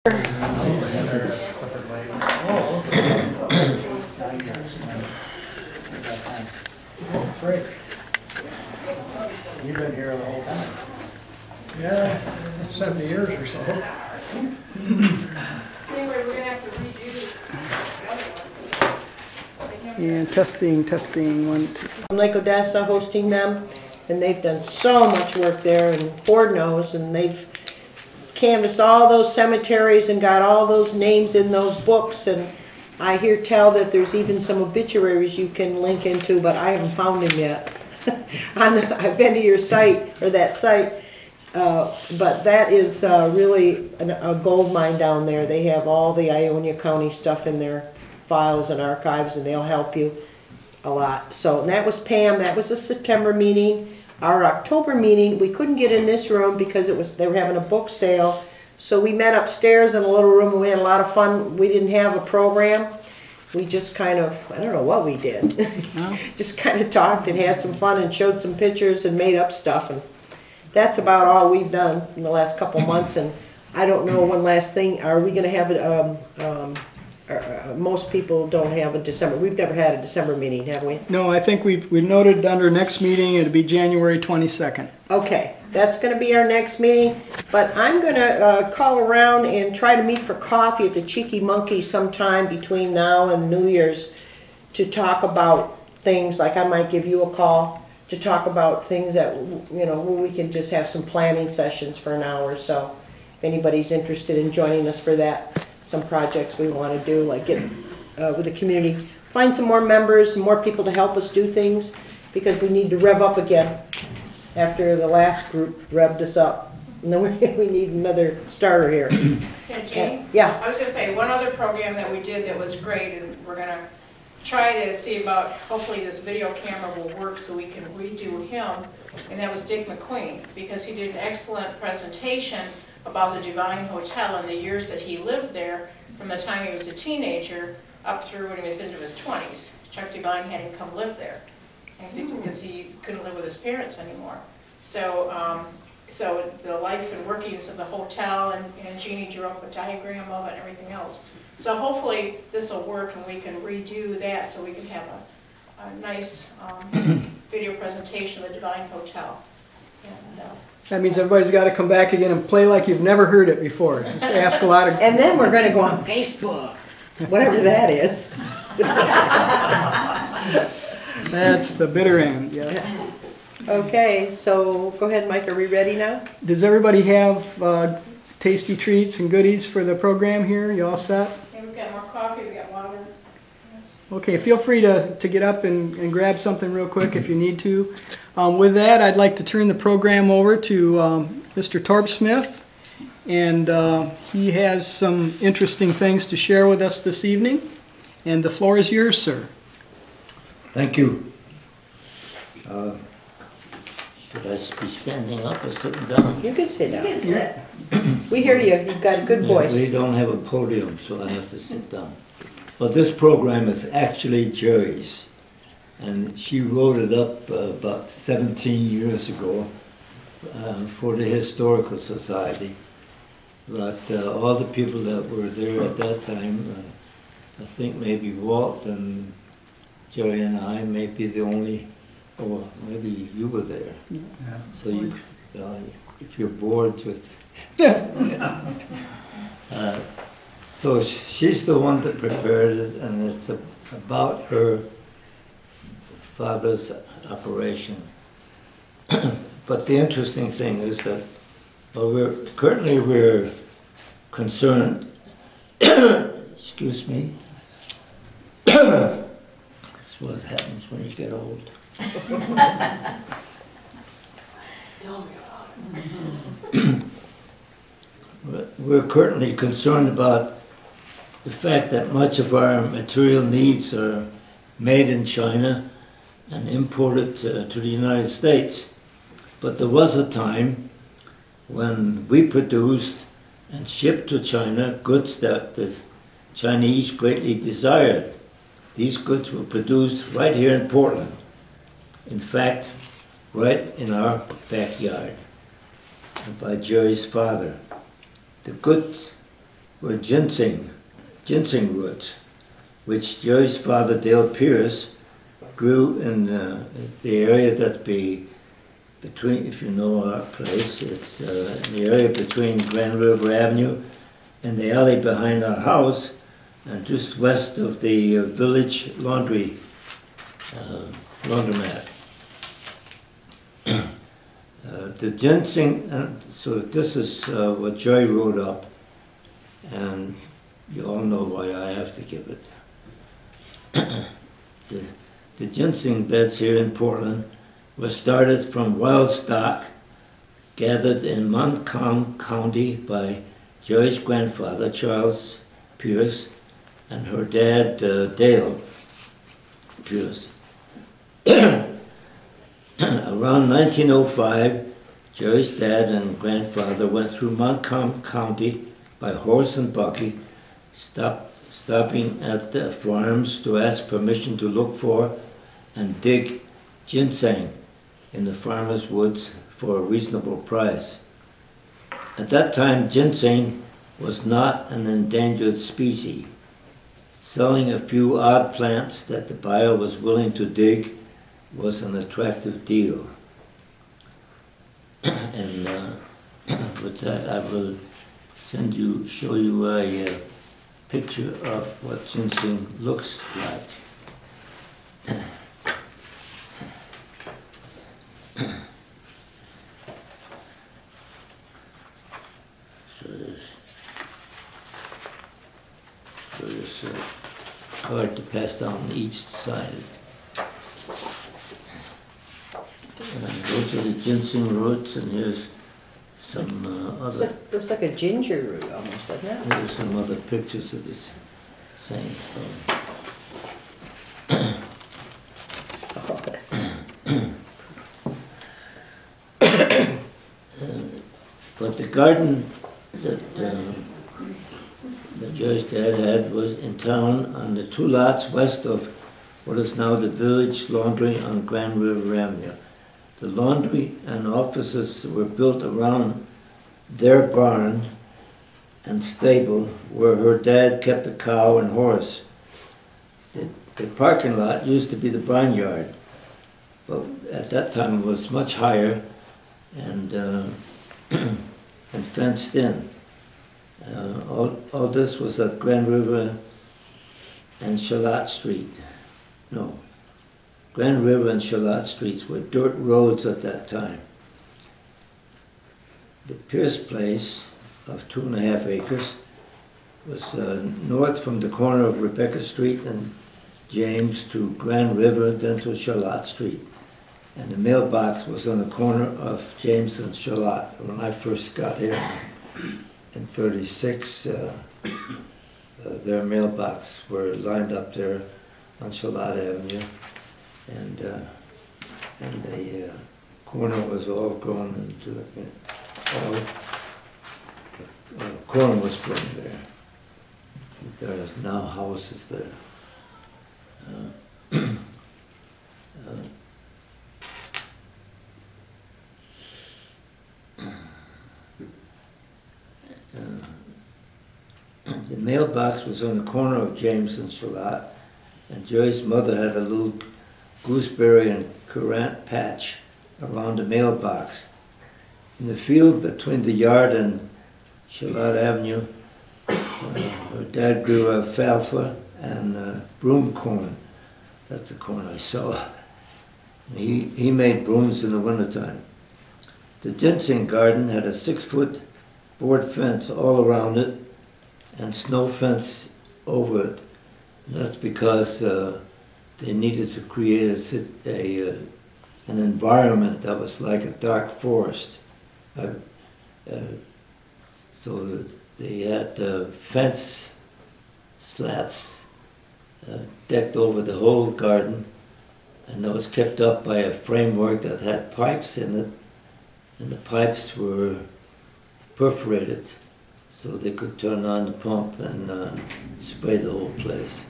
Great. You've been here the whole time. Yeah, 70 years or so. Anyway, we're gonna have to redo And testing, 1, 2. Lake Odessa hosting them, and they've done so much work there, and Ford knows, and they've canvassed all those cemeteries and got all those names in those books, and I hear tell that there's even some obituaries you can link into, but I haven't found them yet. I've been to your site, or that site, but that is really a gold mine down there. They have all the Ionia County stuff in their files and archives, and they'll help you a lot. So and that was Pam. That was a September meeting. Our October meeting, we couldn't get in this room because they were having a book sale. So we met upstairs in a little room, and we had a lot of fun. We didn't have a program. We just kind of, I don't know what we did. Just kind of talked and had some fun and showed some pictures and made up stuff. And that's about all we've done in the last couple months. And I don't know, one last thing, are we going to have it, most people don't have a December, we've never had a December meeting, have we? No, I think we noted under next meeting, it'll be January 22nd. Okay, that's going to be our next meeting, but I'm going to call around and try to meet for coffee at the Cheeky Monkey sometime between now and New Year's to talk about things, like I might give you a call to talk about things that, you know, where we can just have some planning sessions for an hour or so. If anybody's interested in joining us for that, some projects we want to do, like get with the community, find some more members, more people to help us do things, because we need to rev up again after the last group revved us up. And then we need another starter here. Yeah, Jane? Yeah. I was gonna say, one other program that we did that was great, and we're gonna try to see about, hopefully this video camera will work so we can redo him, and that was Dick McQueen, because he did an excellent presentation about the Divine Hotel and the years that he lived there from the time he was a teenager up through when he was into his 20s. Chuck Divine had him come live there because he couldn't live with his parents anymore. So, so the life and workings of the hotel, and Jeannie drew up a diagram of it and everything else. So hopefully this will work and we can redo that so we can have a nice video presentation of the Divine Hotel. That means everybody's got to come back again and play like you've never heard it before. Just ask a lot of... And then we're going to go on Facebook, whatever that is. That's the bitter end, yeah. Okay, so go ahead, Mike. Are we ready now? Does everybody have tasty treats and goodies for the program here? You all set? And we've got more coffee, we've got water. Okay, feel free to get up and grab something real quick if you need to. With that, I'd like to turn the program over to Mr. Torp-Smith, and he has some interesting things to share with us this evening. And the floor is yours, sir. Thank you. Should I be standing up or sitting down? You can sit down. You can sit. We hear you. You've got a good voice. We don't have a podium, so I have to sit down. But this program is actually Gerry's, and she wrote it up about 17 years ago for the Historical Society. But all the people that were there at that time, I think maybe Walt and Gerry and I may be the only, or maybe you were there. Yeah. So you, if you're bored, just... So she's the one that prepared it, and it's about her father's operation. But the interesting thing is that currently we're concerned, excuse me, this is what happens when you get old. We're currently concerned about the fact that much of our material needs are made in China and imported to the United States. But there was a time when we produced and shipped to China goods that the Chinese greatly desired. These goods were produced right here in Portland. In fact, right in our backyard by Gerry's father. The goods were ginseng roots, which Jerry's father, Dale Pierce, grew in the area that's between, if you know our place, it's in the area between Grand River Avenue and the alley behind our house, and just west of the village laundromat. The ginseng, so this is what Gerry wrote up, and you all know why I have to give it. The ginseng beds here in Portland were started from wild stock gathered in Montcalm County by Gerry's grandfather, Charles Pierce, and her dad, Dale Pierce. Around 1905, Gerry's dad and grandfather went through Montcalm County by horse and buggy, stopping at the farms to ask permission to look for and dig ginseng in the farmers' woods for a reasonable price. At that time, ginseng was not an endangered species. Selling a few odd plants that the buyer was willing to dig was an attractive deal. And with that, I will show you a picture of what ginseng looks like. So this card to pass down each side. And those are the ginseng roots, and here's some other. Looks like a ginger root almost, doesn't it? Here's some other pictures of this same thing. Oh, that's... But the garden that Gerry's dad had was in town on the 2 lots west of what is now the Village Laundry on Grand River Avenue. The laundry and offices were built around their barn and stable where her dad kept a cow and horse. The parking lot used to be the barnyard, but at that time it was much higher and and fenced in. All this was at Grand River and Charlotte Street. No, Grand River and Charlotte Streets were dirt roads at that time. The Pierce place of 2.5 acres was north from the corner of Rebecca Street and James to Grand River, then to Charlotte Street. And the mailbox was on the corner of James and Charlotte. When I first got here in '36, their mailbox were lined up there on Charlotte Avenue, and the corner was all grown into corn was grown there. There's now houses there. The mailbox was on the corner of James and Charlotte, and Gerry's mother had a little gooseberry and currant patch around the mailbox. In the field between the yard and Charlotte Avenue, her dad grew alfalfa and broom corn. That's the corn I saw. He made brooms in the wintertime. The ginseng garden had a 6-foot board fence all around it and snow fence over it. And that's because they needed to create an environment that was like a dark forest. So they had fence slats decked over the whole garden, and that was kept up by a framework that had pipes in it, and the pipes were perforated so they could turn on the pump and spray the whole place.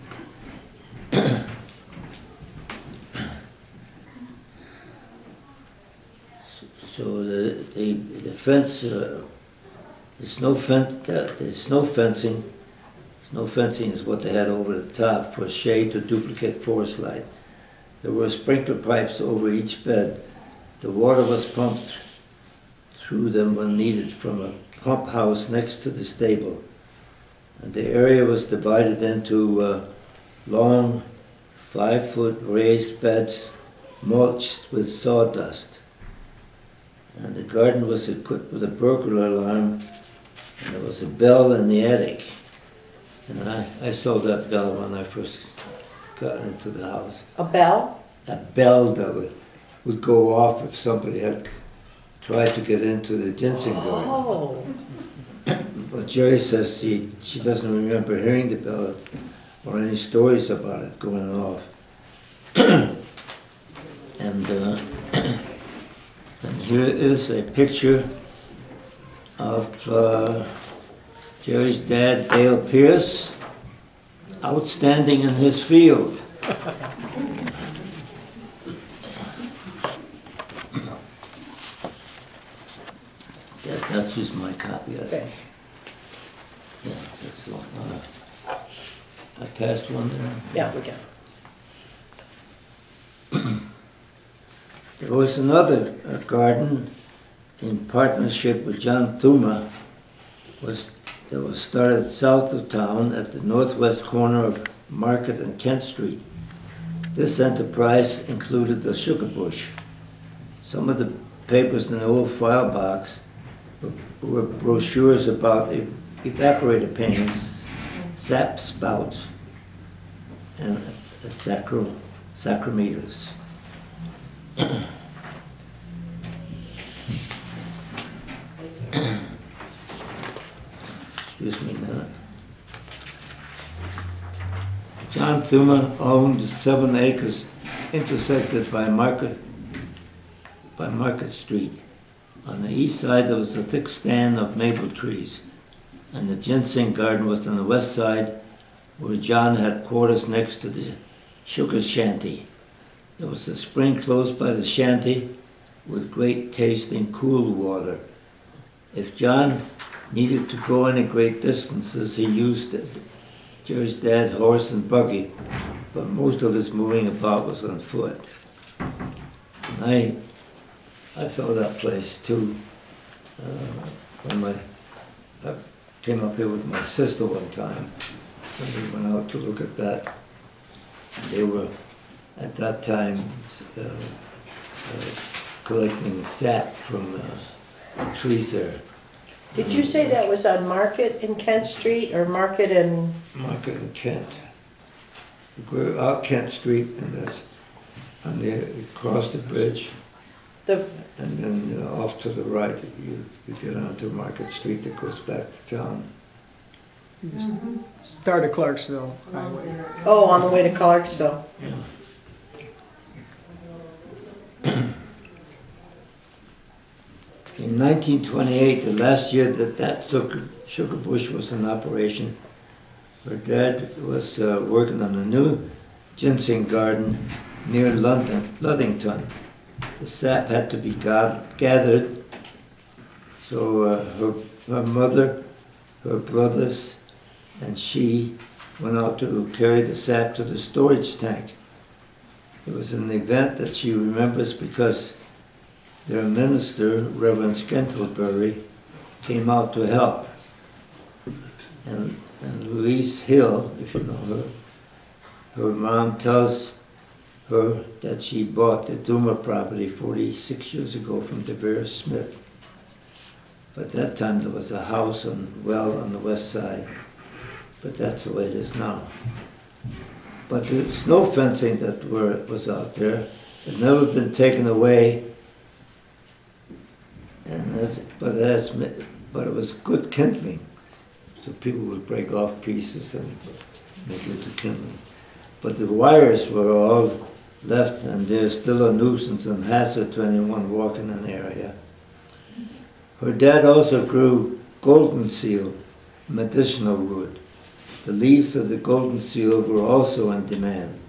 So the fence There's no fencing. No fencing is what they had over the top for shade to duplicate forest light. There were sprinkler pipes over each bed. The water was pumped through them when needed from a pump house next to the stable. And the area was divided into long 5-foot raised beds mulched with sawdust. And the garden was equipped with a burglar alarm, and there was a bell in the attic. And I saw that bell when I first got into the house. A bell? A bell that would go off if somebody had tried to get into the ginseng garden. Oh. But Gerry says she doesn't remember hearing the bell or any stories about it going off. And here is a picture of Gerry's dad, Dale Pierce, outstanding in his field. That's just my copy of it. Okay. Yeah, that's the one. I passed one there. Yeah, we got. There was another garden in partnership with John Thuma that was started south of town at the northwest corner of Market and Kent Street. This enterprise included the sugar bush. Some of the papers in the old file box were brochures about evaporator paintings, sap spouts, and sacrometers. Excuse me a minute. John Thuma owned 7 acres intersected by Market Street. On the east side there was a thick stand of maple trees, and the ginseng garden was on the west side, where John had quarters next to the sugar shanty. There was a spring close by the shanty with great tasting cool water. If John needed to go any great distances, he used Gerry's dad's horse and buggy, but most of his moving about was on foot. And I saw that place too when I came up here with my sister one time, and we went out to look at that. And they were at that time collecting sap from the trees there. Did you say that was on Market and Kent Street, or Market and? Market and Kent. You go out Kent Street and across the bridge, and then off to the right you get onto Market Street that goes back to town. Start at Clarksville Highway. Oh, on the way to Clarksville. Yeah. In 1928, the last year that sugar bush was in operation, her dad was working on a new ginseng garden near Ludington. The sap had to be gathered, so her mother, her brothers, and she went out to carry the sap to the storage tank. It was an event that she remembers because their minister, Reverend Scantlebury, came out to help. And Louise Hill, if you know her mom tells her that she bought the Duma property 46 years ago from Torp-Smith. But that time there was a house on the west side. But that's the way it is now. But the snow fencing that was out there has never been taken away. But it was good kindling, so people would break off pieces and make it into kindling. But the wires were all left, and they're still a nuisance and hazard to anyone walking in the area. Her dad also grew golden seal, medicinal wood. The leaves of the golden seal were also in demand.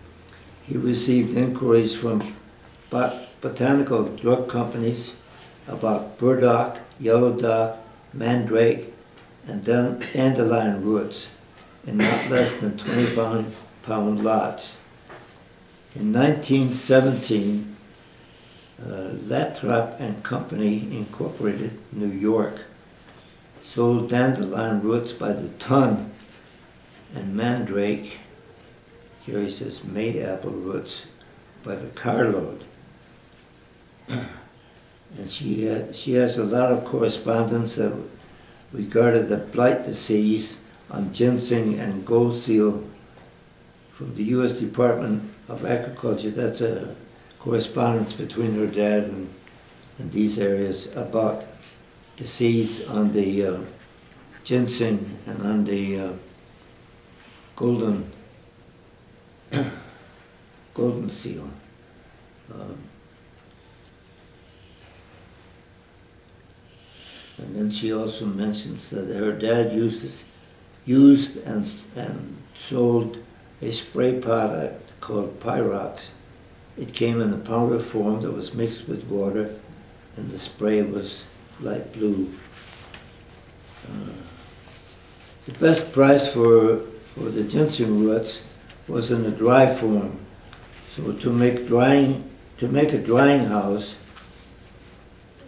He received inquiries from botanical drug companies about burdock, yellow dock, mandrake, and then dandelion roots in not less than 25-pound lots. In 1917, Lathrop and Company Incorporated, New York, sold dandelion roots by the ton and mandrake, Gerry says mayapple roots, by the carload. And she has a lot of correspondence that regarded the blight disease on ginseng and gold seal from the U.S. Department of Agriculture. That's a correspondence between her dad and these areas about disease on the ginseng and on the golden seal. And then she also mentions that her dad used and sold a spray product called Pyrox. It came in a powder form that was mixed with water, and the spray was light blue. The best price for the ginseng roots was in a dry form. So to make a drying house,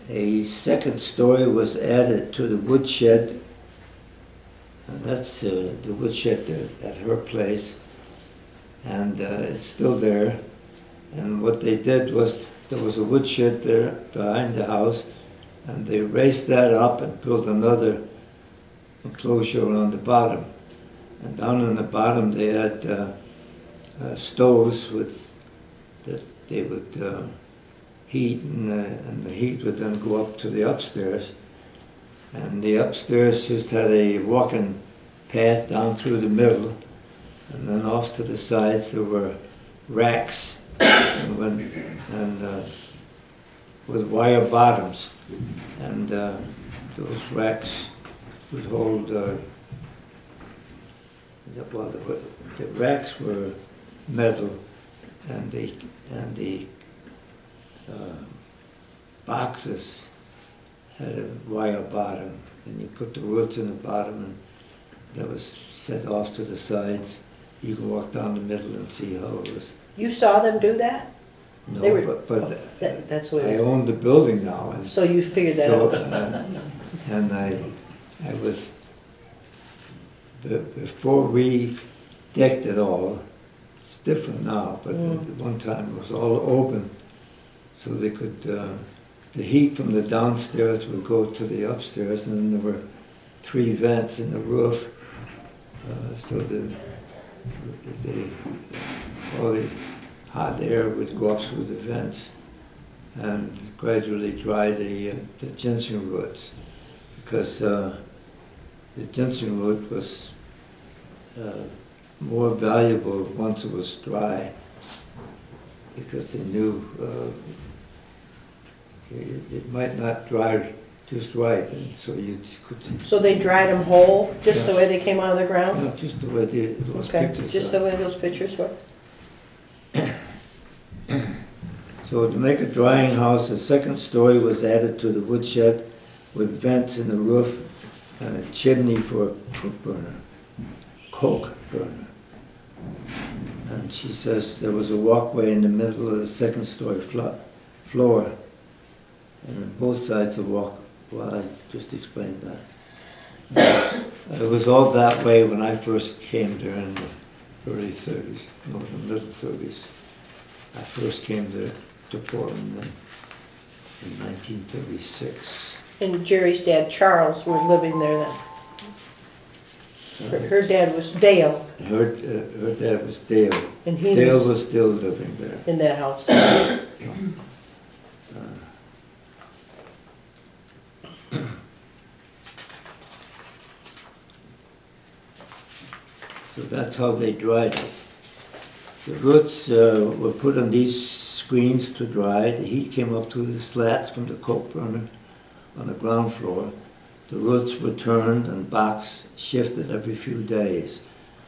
a second story was added to the woodshed, and that's the woodshed at her place, and it's still there. And what they did was, there was a woodshed there behind the house, and they raised that up and built another enclosure on the bottom. And down on the bottom they had stoves that they would heat, and the heat would then go up to the upstairs. And the upstairs just had a walking path down through the middle, and then off to the sides there were racks with wire bottoms, and those racks would hold. The racks were metal, and the boxes had a wire bottom, and you put the roots in the bottom, and that was set off to the sides. You can walk down the middle and see how it was. You saw them do that? No, They were- but That's what I it was. own the building now, and So you figured that so, out? and I was, before we decked it all, it's different now, but at one time it was all open, so they could, the heat from the downstairs would go to the upstairs, and then there were 3 vents in the roof, so all the hot air would go up through the vents and gradually dry the ginseng roots, because the ginseng root was more valuable once it was dry, because they knew it might not dry just right, and so you could. So they dried them whole, just the Yeah. way they came out of the ground? No, just the way those Okay, pictures just are. the way those pictures were? So to make a drying house, a second story was added to the woodshed with vents in the roof and a chimney for a coke burner. And she says there was a walkway in the middle of the second story floor, and on both sides of the walk. Well, I just explained that. It was all that way when I first came there in the early 30s, no, the middle 30s. I first came there to Portland in 1936. And Jerry's dad, Charles, was living there then? Her dad was Dale, Her dad was Dale. and he Dale was was still living there. in that house. So that's how they dried it. The roots were put on these screens to dry. The heat came up through the slats from the coke burner on the ground floor. The roots were turned and boxed, shifted every few days.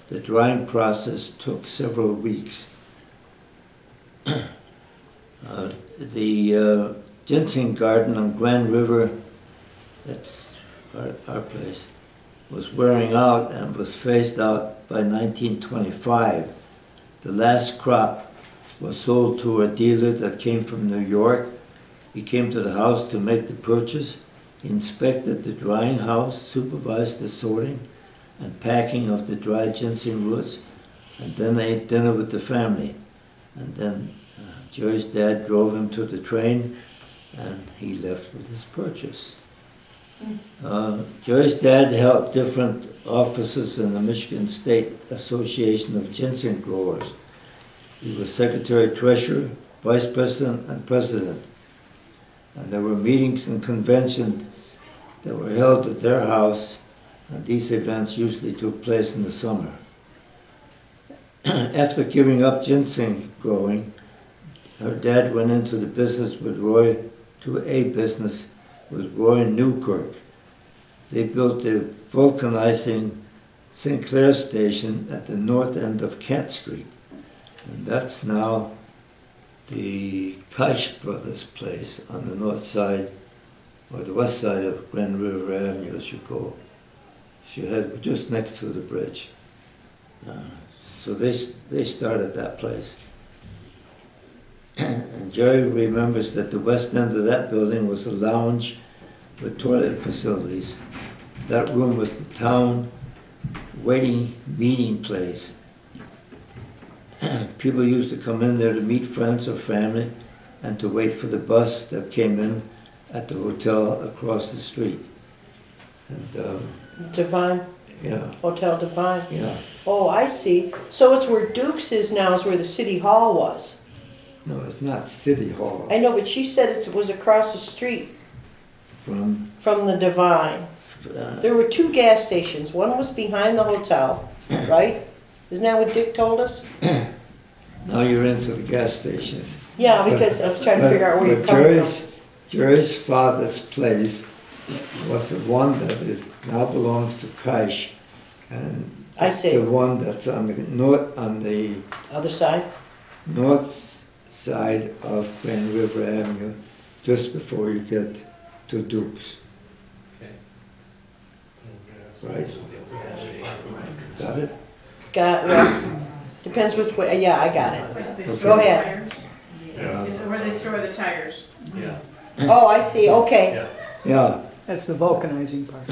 The drying process took several weeks. The ginseng garden on Grand River, that's our place, was wearing out and was phased out by 1925. The last crop was sold to a dealer that came from New York. He came to the house to make the purchase. He inspected the drying house, supervised the sorting and packing of the dry ginseng roots, and then ate dinner with the family. And then Jerry's dad drove him to the train, and he left with his purchase. Jerry's dad held different offices in the Michigan State Association of Ginseng Growers. He was secretary treasurer, vice president, and president. And there were meetings and conventions that were held at their house, and these events usually took place in the summer. After giving up ginseng growing, her dad went into the business with Roy, Newkirk. They built the vulcanizing Sinclair station at the north end of Kent Street. And that's now the Kaish Brothers place on the north side, or the west side of Grand River Avenue as you go. She had just next to the bridge. So they started that place. And Jerry remembers that the west end of that building was a lounge with toilet facilities. That room was the town waiting meeting place. People used to come in there to meet friends or family and to wait for the bus that came in at the hotel across the street. And Divine, yeah, Hotel Divine. yeah. Oh, I see. So it's where Duke's is now, is where the city hall was. No, it's not City Hall. I know, but she said it was across the street From from the Divine. There were two gas stations. One was behind the hotel, right? Isn't that what Dick told us? now you're into the gas stations. Yeah, because I was trying to figure out where you're coming from. Jerry's father's place was the one that now belongs to Kaish, and I see. the one that's on the Other side? north side of Grand River Avenue, just before you get to Duke's. Right? Got it? Well, depends which way, yeah, I got it. They Okay. store Go the ahead. tires. It's where they store the tires. Yeah. Oh, I see, okay. Yeah. That's the vulcanizing part.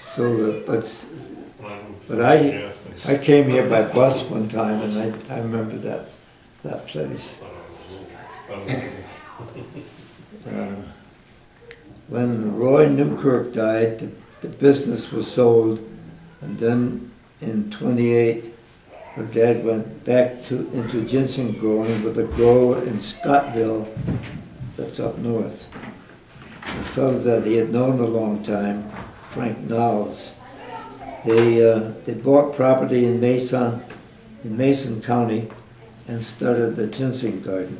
So, but I came here by bus one time, and I remember that place. When Roy Newkirk died, the business was sold, and then in '28, her dad went back into ginseng growing with a grower in Scottville, that's up north. A fellow that he had known a long time, Frank Knowles. They bought property in Mason County, and started the ginseng garden.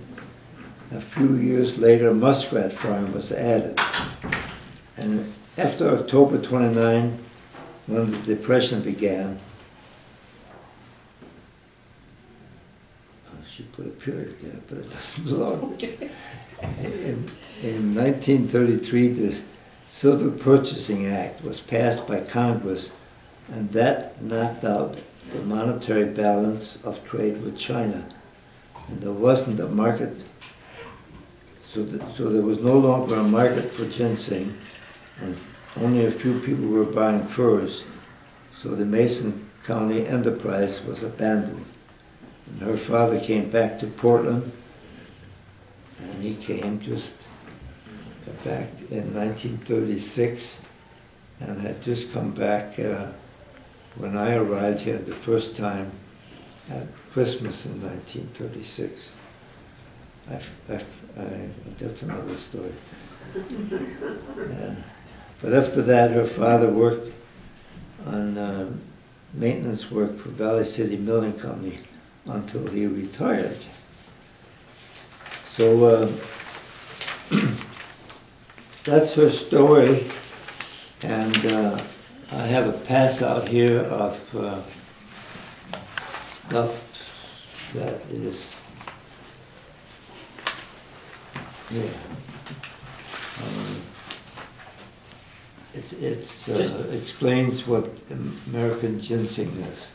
A few years later, Muskrat Farm was added. And after October 29, when the Depression began, she put a period there, but it doesn't belong. In 1933, the Silver Purchasing Act was passed by Congress, and that knocked out the monetary balance of trade with China. And there wasn't a market, so there was no longer a market for ginseng, and only a few people were buying furs, so the Mason County enterprise was abandoned. And her father came back to Portland, and he came just back in 1936, and had just come back when I arrived here the first time at Christmas in 1936. That's another story. But after that, her father worked on maintenance work for Valley City Milling Company until he retired. So that's her story, and I have a pass out here of stuff that is here. explains what American ginseng is.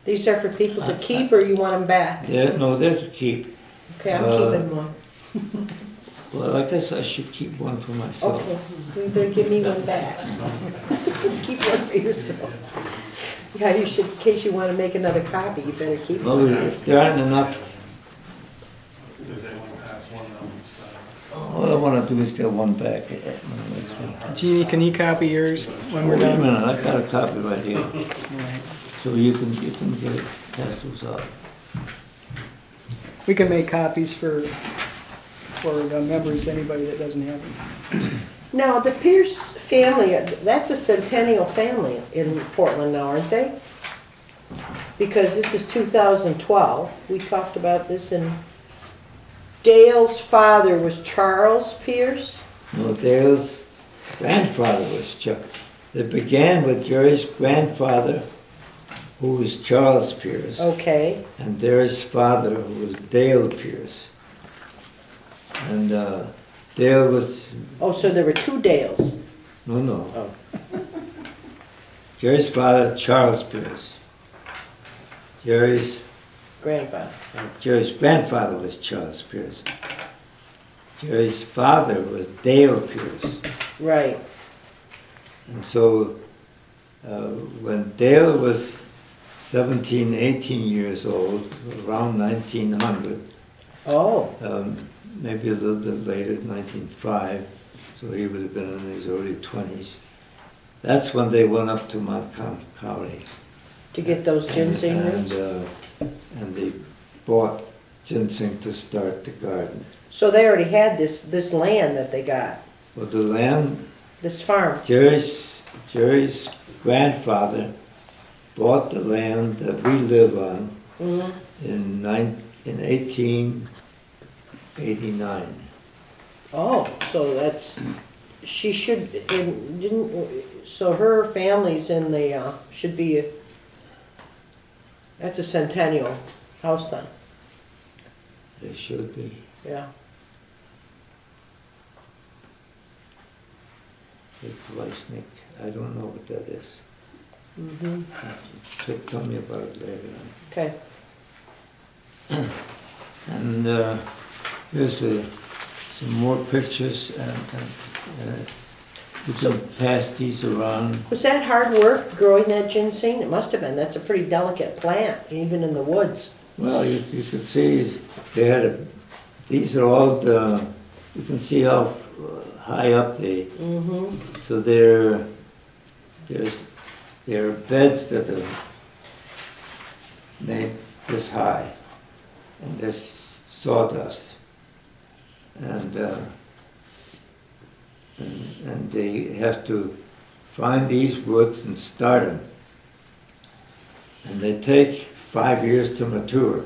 These are for people to keep, or you want them back? No, they're to keep. Okay, I'm keeping one. Well, I guess I should keep one for myself. Okay, you better give me one back. Keep one for yourself. Yeah, you should, in case you want to make another copy, you better keep Well, one. if there aren't enough, Does anyone pass one of them? all I want to do is get one back. Jeannie, can you copy yours when we're Wait a done? minute, I've got a copy right here. Alright. So you can get it, pass those out. We can make copies for the members, anybody that doesn't have them. Now, the Pierce family, that's a centennial family in Portland now, aren't they? Because this is 2012. We talked about this, and Dale's father was Charles Pierce. No, Dale's grandfather was Chuck. It began with Jerry's grandfather, who was Charles Pierce, Okay, and Jerry's father, who was Dale Pierce. And Dale was, oh, so there were two Dales. no. Oh. Jerry's father, Charles Pierce. Jerry's Grandfather. was Charles Pierce. Jerry's father was Dale Pierce. Right. And so when Dale was 17, 18 years old, around 1900, Oh, maybe a little bit later, 1905, so he would have been in his early 20s. That's when they went up to Montgomery County. to get those ginseng roots. And they bought ginseng to start the garden. So they already had this land that they got, Well, the land, this farm. Jerry's grandfather bought the land that we live on in 1889. Oh, so that's, she should, so her family's in the, should be, that's a centennial house then, They should be. yeah. Nick. I don't know what that is. Mm-hmm. Tell me about it later on. Okay, And here's some more pictures, and you can pass these around. was that hard work growing that ginseng? It must have been, that's a pretty delicate plant, even in the woods. Well, you can see they had these are all you can see how high up they. Mm-hmm. So there are beds that are made this high, and there's sawdust, and they have to find these woods and start them, and they take 5 years to mature.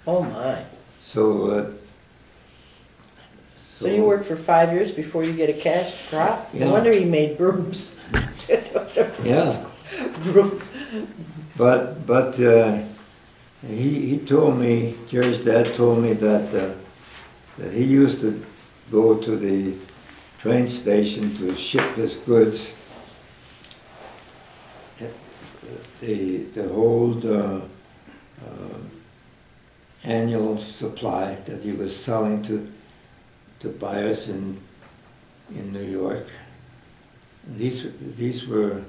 Oh my. So So you worked for 5 years before you get a cash crop? Yeah. No wonder you made brooms. yeah. Broom. But he told me, Jerry's dad told me that he used to go to the train station to ship his goods. The whole annual supply that he was selling to buyers in New York. These were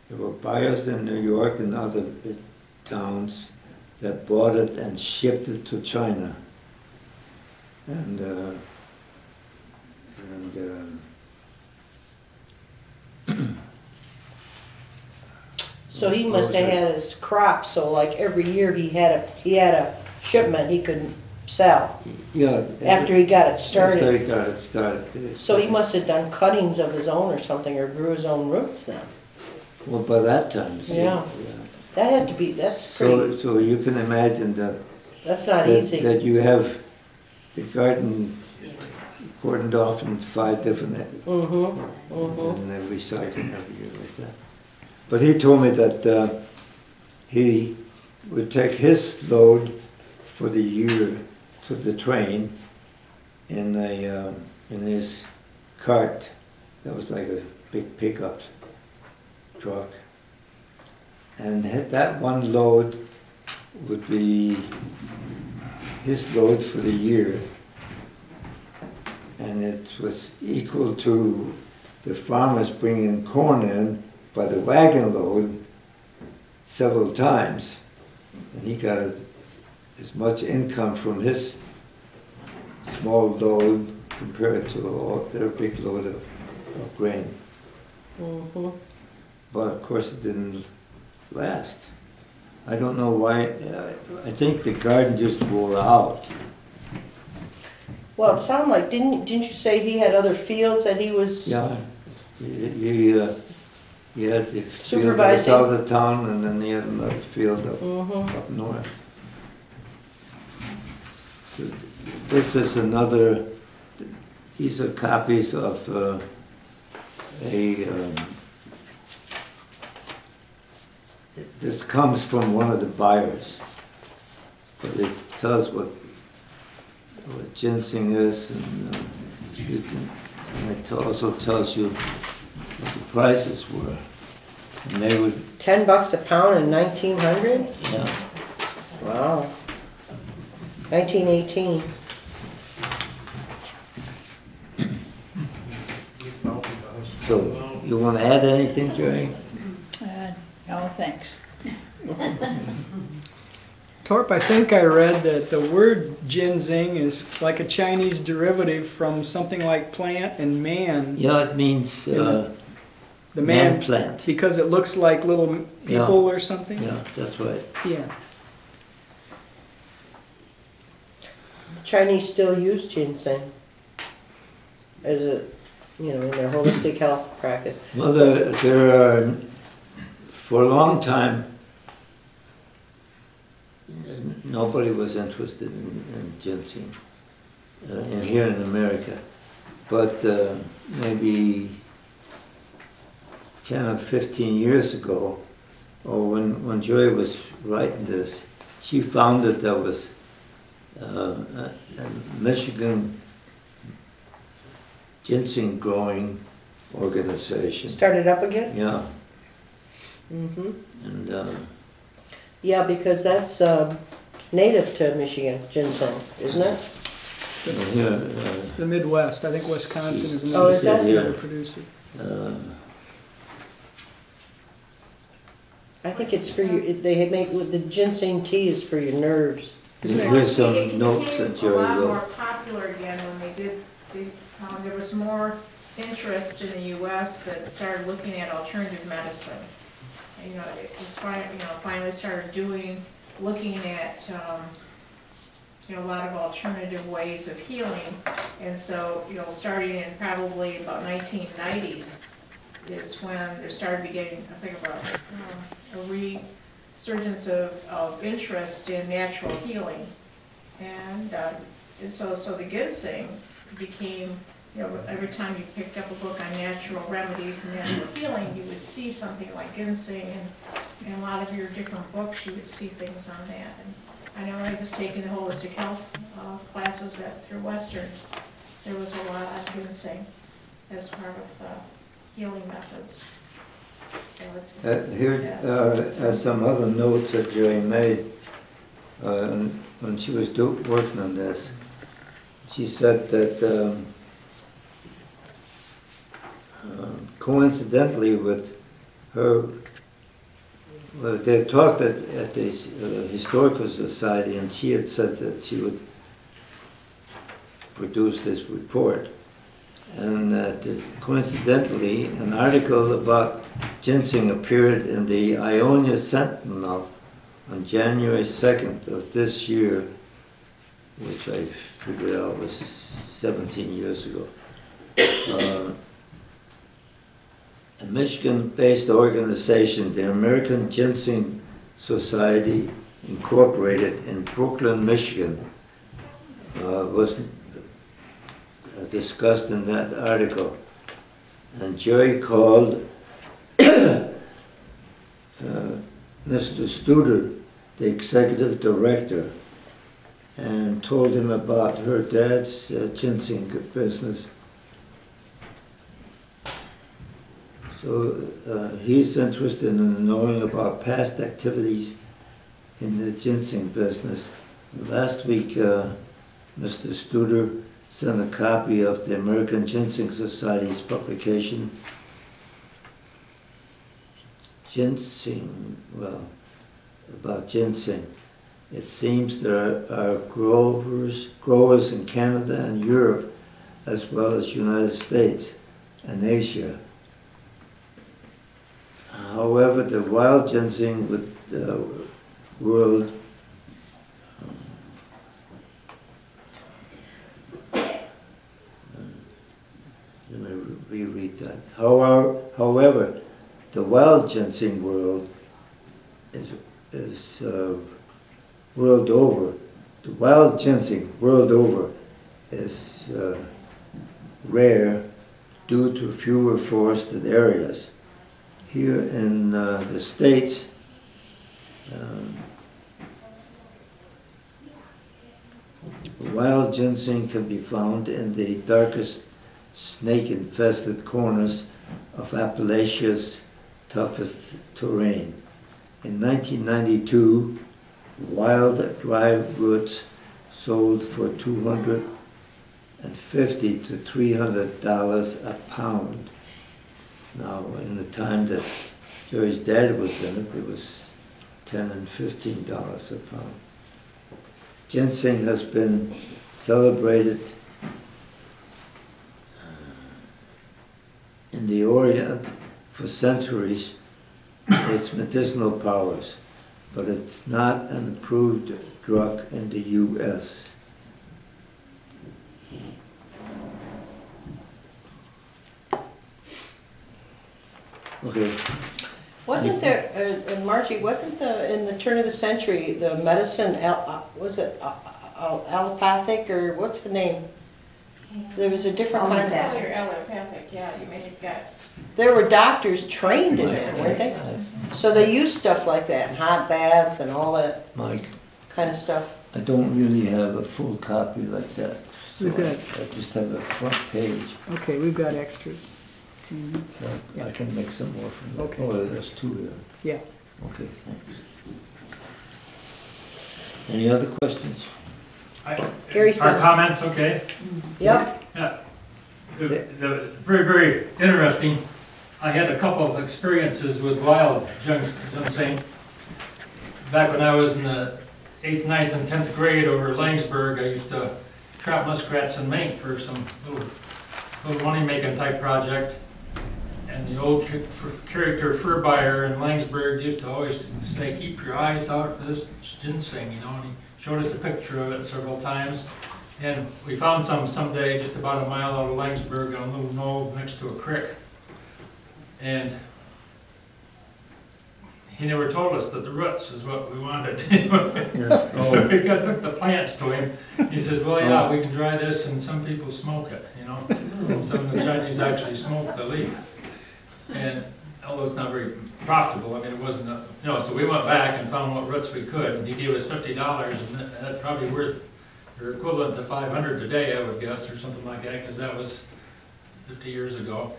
there were buyers in New York and other towns that bought it and shipped it to China. So he must have had his crop, so like every year he had a shipment he could sell Yeah. after he got it After started. he got it started. So he must have done cuttings of his own or something, or grew his own roots then. Well, by that time, see, Yeah. That had to be, that's pretty, So you can imagine that that's not easy. that you have the garden cordoned off in 5 different Mm-hmm, mm-hmm. and they're recycling every year like that. But he told me that he would take his load for the year to the train in his cart that was like a big pickup truck. And that one load would be his load for the year. And it was equal to the farmers bringing corn in by the wagon load several times. And he got as much income from his small load compared to all their big load of grain. Mm-hmm. But of course it didn't last. I don't know why. I think the garden just wore out. Well, it sounded like, didn't you say he had other fields that he was? Yeah, he had the field Supervising? south of town, and then he had another field up north. So this is another. These are copies of this comes from one of the buyers, but it tells what ginseng is, and it also tells you what the prices were. And they would, $10 a pound in 1900? yeah, Wow. 1918. so you want to add anything, Gerry? No, thanks. Torp, I think I read that the word ginseng is like a Chinese derivative from something like plant and man. Yeah, it means The man plant. Because it looks like little people or something? Yeah, that's right. Yeah. The Chinese still use ginseng as a, in their holistic health practice. Well, there are, for a long time, nobody was interested in ginseng here in America. But maybe 10 or 15 years ago, or when Gerry was writing this, she found that there was a Michigan ginseng growing organization. Started up again? Yeah. Mm-hmm. And Yeah, because that's native to Michigan, ginseng, isn't it? here, The Midwest. I think Wisconsin is Oh, is that? another producer. I think it's for you. They make the ginseng tea is for your nerves. here's some It notes became that Gerry a lot more wrote. popular again when there was more interest in the U.S. that started looking at alternative medicine. It's finally started looking at a lot of alternative ways of healing, and so starting in probably about 1990s is when there started getting, I think, about a resurgence of interest in natural healing, and so the ginseng became, every time you picked up a book on natural remedies and natural healing, you would see something like ginseng, and in a lot of your different books you would see things on that. And I know I was taking the holistic health classes through Western. There was a lot on ginseng as part of the healing methods. So Here are some other notes that Gerry made when she was working on this. She said that coincidentally with her, they talked at the Historical Society, and she had said that she would produce this report. And coincidentally, an article about ginseng appeared in the Ionia Sentinel on January 2nd of this year, which I figured out was 17 years ago. A Michigan-based organization, the American Ginseng Society, Incorporated in Brooklyn, Michigan, was discussed in that article. And Gerry called Mr. Studer, the executive director, and told him about her dad's ginseng business. So he's interested in knowing about past activities in the ginseng business. Last week, Mr. Studer sent a copy of the American Ginseng Society's publication, Ginseng, well, about ginseng. It seems there are growers in Canada and Europe, as well as United States and Asia. However, the wild ginseng world let me reread that. However, the wild ginseng world is world over. The wild ginseng world over is rare due to fewer forested areas. Here in the States, wild ginseng can be found in the darkest snake-infested corners of Appalachia's toughest terrain. In 1992, wild dry roots sold for $250 to $300 a pound. Now, in the time that Gerry's dad was in it, it was $10 and $15 a pound. Ginseng has been celebrated in the Orient for centuries for its medicinal powers, but it's not an approved drug in the U.S. Okay. Wasn't there, and Margie, wasn't in the turn of the century, the medicine, was it allopathic, or what's the name? There was a different kind of, Earlier allopathic, yeah, you may have got. there were doctors trained in that, weren't they? So they used stuff like that, and hot baths and all that Mike, kind of stuff. I don't really have a full copy like that. So We've got- I just have a front page. Okay, we've got extras. Mhm. So I can make some more from that. Okay. Oh, there's two here. Yeah. Okay, thanks. Any other questions? Gary's Our got- comments, okay? Yep, Yeah. Very, very interesting. I had a couple of experiences with wild ginseng. Back when I was in the 8th, 9th, and 10th grade over at Langsburg, I used to trap muskrats and mink for some little money-making type project. And the old character fur buyer in Langsburg used to always say, keep your eyes out for this ginseng, you know, and he showed us a picture of it several times. And we found some someday just about a mile out of Langsburg on a little knoll next to a creek. And he never told us that the roots is what we wanted. Yeah. So we took the plants to him. He says, well, yeah, we can dry this and some people smoke it, you know. And some of the Chinese actually smoke the leaf. And although it's not very profitable, I mean, it wasn't, you know, so we went back and found what roots we could. And he gave us $50, and that's probably worth, or equivalent to 500 today, I would guess, or something like that, because that was 50 years ago.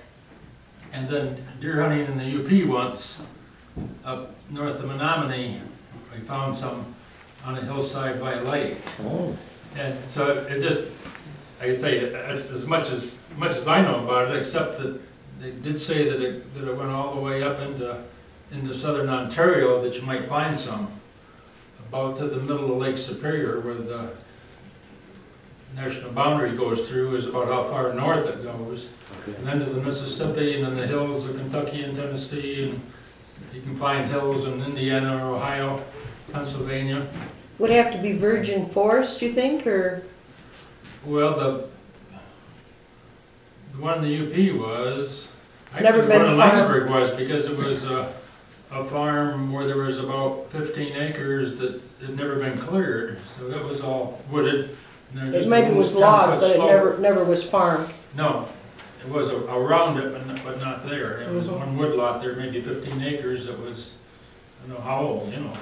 And then deer hunting in the UP once, up north of Menominee, we found some on a hillside by a lake. Oh, And so it just, like I say, it's as much as I know about it, except that they did say that it went all the way up into southern Ontario, that you might find some, about to the middle of Lake Superior, where the national boundary goes through, is about how far north it goes. okay. And then to the Mississippi, and then the hills of Kentucky and Tennessee, and you can find hills in Indiana, Ohio, Pennsylvania. would it have to be virgin forest, you think, or? Well, the one in the UP was, Never actually the been one in farmed. Langsburg was, because it was a farm where there was about 15 acres that had never been cleared, so that was all wooded. And there It just a maybe little was 10-foot logged, but it slope. never was farmed. No, it was around it, but not there. It was one wood lot there, maybe 15 acres, that was, I don't know how old, you know,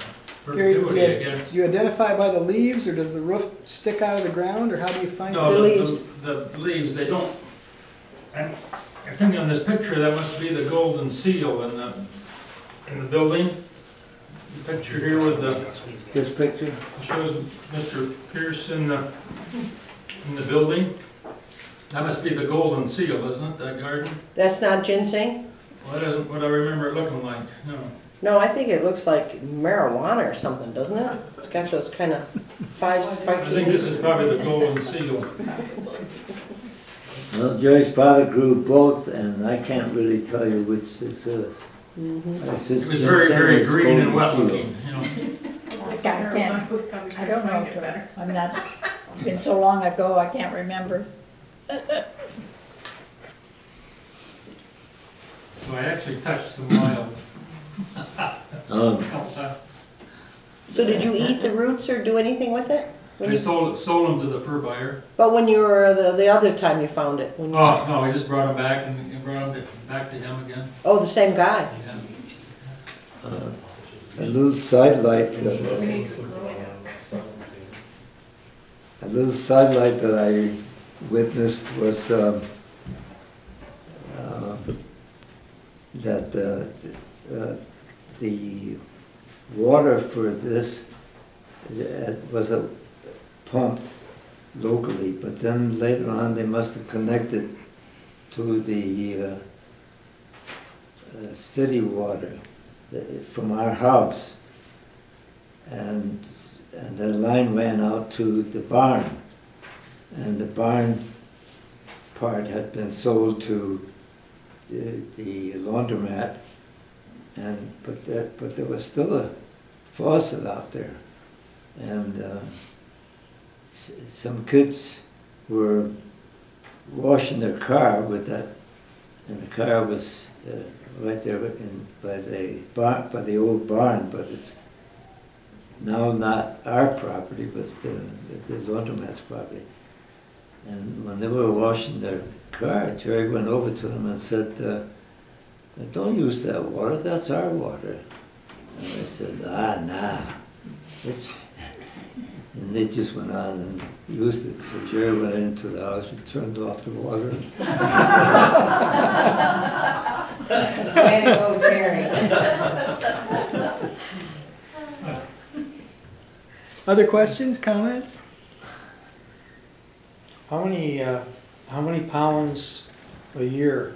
perpetuity, I guess. Do you identify by the leaves, or does the roof stick out of the ground, or how do you find it? No, The leaves. the leaves, they don't, and I think on this picture, that must be the golden seal in the building. The picture here with This picture? shows Mr. Pierce in the building. That must be the golden seal, isn't it, that garden? That's not ginseng? Well, that isn't what I remember it looking like, no. No, I think it looks like marijuana or something, doesn't it? It's got those kind of I think this is probably the golden seal. Well, Jerry's father grew both, and I can't really tell you which this is. It was very, very green and wet looking, you know. I can't, I don't know, I'm not, it's been so long ago, I can't remember. So I actually touched some wild. So did you eat the roots or do anything with it? When I you, sold them to the fur buyer. but when you were the other time you found it? When you, Oh, no, I just brought them back and brought them back to him again. oh, the same guy? Yeah. A little sidelight that I witnessed was that the water for this was pumped locally, but then later on they must have connected to the city water from our house, and the line ran out to the barn, and the barn part had been sold to the laundromat, and but there was still a faucet out there, and some kids were washing their car with that, and the car was right there by the old barn, but it's now not our property, but the laundromat's property. And when they were washing their car, Jerry went over to them and said, "Don't use that water, that's our water." And they said, nah, it's... And they just went on and used it. So Gerry went into the house and turned off the water. Way to go, Gerry. Other questions, comments? How many pounds a year?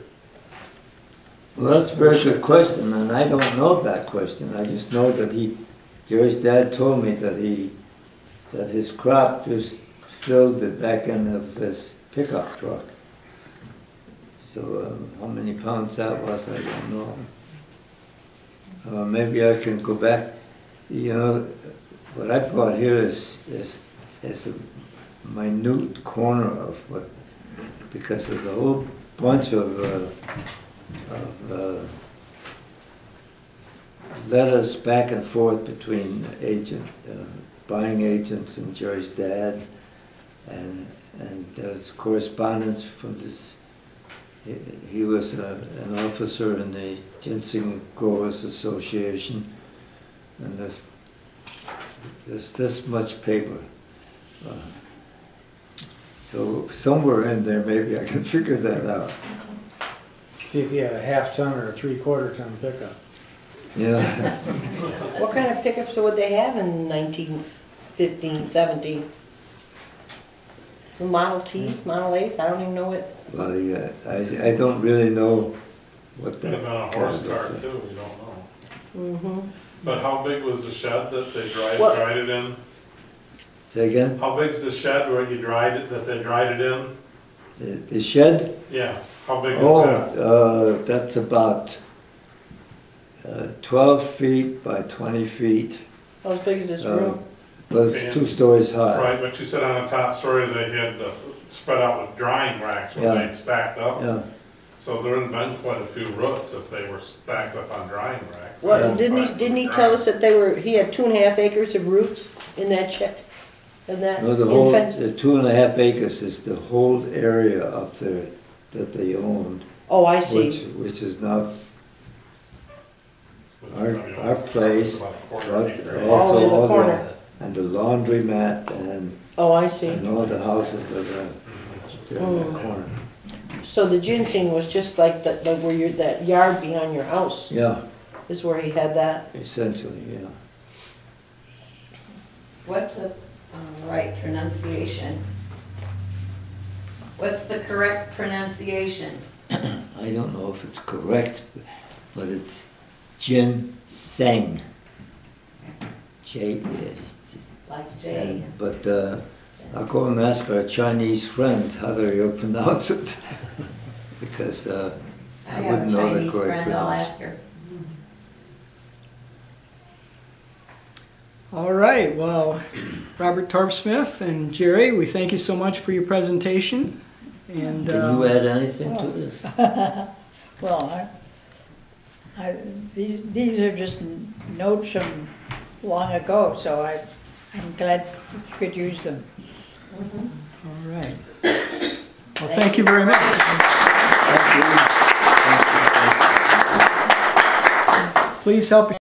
Well, that's a very good question, and I don't know that question. I just know that Jerry's dad told me that his crop just filled the back end of his pickup truck. So how many pounds that was, I don't know. Maybe I can go back. You know, what I brought here is a minute corner of what, because there's a whole bunch of letters back and forth between buying agents and Jerry's dad, and there's correspondence from this. He was an officer in the Ginseng Growers Association, and there's this much paper. So somewhere in there, maybe I can figure that out. See if you had a half-ton or a three-quarter-ton pickup. Yeah. What kind of pickups would they have in 1915, 17? Model Ts, Model As? I don't even know what. Well, yeah, I don't really know what that. Even on a horse cart too, we don't know. Mm-hmm. But how big was the shed that they What? dried it in? Say again? How big's the shed where you dried it, that they dried it in? The shed? Yeah, how big is that? Oh, that's about 12 feet by 20 feet. How big is this room? But it's 2 stories high. Right, but you said on the top story they had spread out with drying racks when Yeah. they'd stacked up. Yeah. So there would have been quite a few roots if they were stacked up on drying racks. Well, Yeah. didn't he tell us that he had 2.5 acres of roots in that shed? In that No, the 2.5 acres is the whole area up there that they owned, Oh, I see. which is now Which, our I mean, place, about a quarter but acre. All in also the all corner. and the laundromat and Oh, I see. all the houses that are there in that corner. So the ginseng was just like where you're, that yard behind your house Yeah, is where he had that. essentially, yeah. What's the right pronunciation? What's the correct pronunciation? I don't know if it's correct, but it's ginseng. J. Like J. But I'll go and ask our Chinese friends how do you pronounce it, because I have wouldn't a know the Chinese correct friend, I'll pronunciation. ask her. All right, well, Robert Torp-Smith and Gerry, we thank you so much for your presentation. And Can you add anything to this? Well, these are just notes from long ago, so I'm glad you could use them. all right. Well, thank you very much. Thank you. Please help